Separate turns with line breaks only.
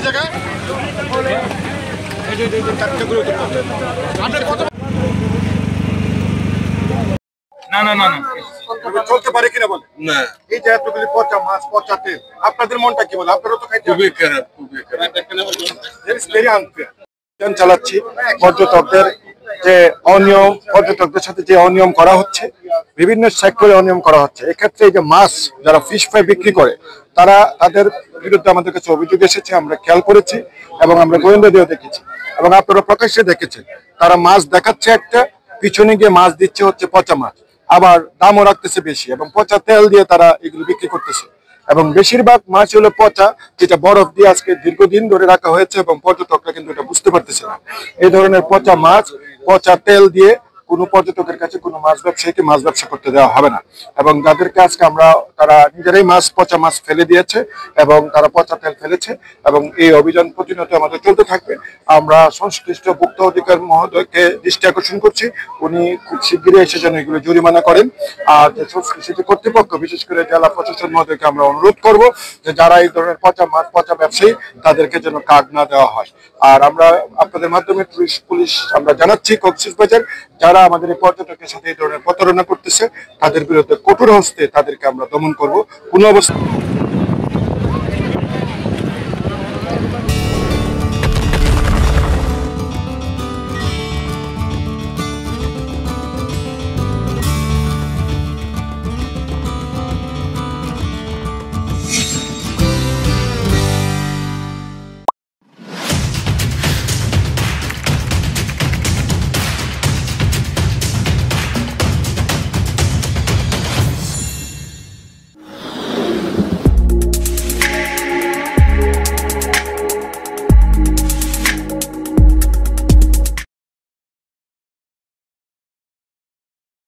এই জায়গায় চলতে পারে কিনা বলে না। এই যে এতগুলি পচা মাছ, পচা তেল, আপনাদের মনটা কি বলে? আপনারও তো খাইতে হবে। খুবই খারাপ, খুবই খারাপ। চালাচ্ছি পর্যটকদের যে অনিয়ম, পর্যটকদের সাথে যে অনিয়ম করা হচ্ছে, বিভিন্ন সেক্টরে অনিয়ম করা হচ্ছে। এক্ষেত্রে এই যে মাছ যারা ফিশ ফ্রাই বিক্রি করে, তাদের বিরুদ্ধে আমাদের কাছে অভিযোগ এসেছে, আমরা খেয়াল করেছি এবং আমরা গোয়েন্দা দিয়েও দেখেছি এবং আপনারা প্রকাশ্যে দেখেছেন। তারা মাছ দেখাচ্ছে একটা, পিছনে গিয়ে মাছ দিচ্ছে হচ্ছে পচা মাছ, আবার দামও রাখতেছে বেশি এবং পচা তেল দিয়ে তারা এগুলো বিক্রি করতেছে। এবং বেশিরভাগ মাছ হলো পচা, যেটা বরফ দিয়ে আজকে দীর্ঘদিন ধরে রাখা হয়েছে এবং পর্যটকরা কিন্তু এটা বুঝতে পারতেছে না। এই ধরনের পচা মাছ, পচা তেল দিয়ে কোনো পর্যটকের কাছে কোনো মাছ ব্যবসায়ীকে মাছ ব্যবসা করতে দেওয়া হবে না। এবং যাদেরকে আজকে তারা নিজেরাই পচা মাছ ফেলে দিয়েছে এবং তারা পচা তেল ফেলেছে এবং এই অভিযান প্রতিনিয়ত আমাদের চলতে থাকবে। আমরা সংশ্লিষ্ট ভোক্তা অধিকার মহোদয়কে দৃষ্টি আকর্ষণ করছি, উনি খুব শিগগিরই এসে যেন এগুলো জরিমানা করেন। আর যে সংশ্লিষ্ট কর্তৃপক্ষ, বিশেষ করে জেলা প্রশাসন মহোদয়কে আমরা অনুরোধ করব যে যারা এই ধরনের পচা মাছ, পচা ব্যবসায়ী, তাদেরকে যেন কার্ড না দেওয়া হয়। আর আমরা আপনাদের মাধ্যমে পুলিশ আমরা জানাচ্ছি, কক্সবাজার যারা আমাদের এই পর্যটকের সাথে এই ধরনের প্রতারণা করতেছে, তাদের বিরুদ্ধে কঠোর হস্তে তাদেরকে আমরা দমন করব। কোনো অবস্থা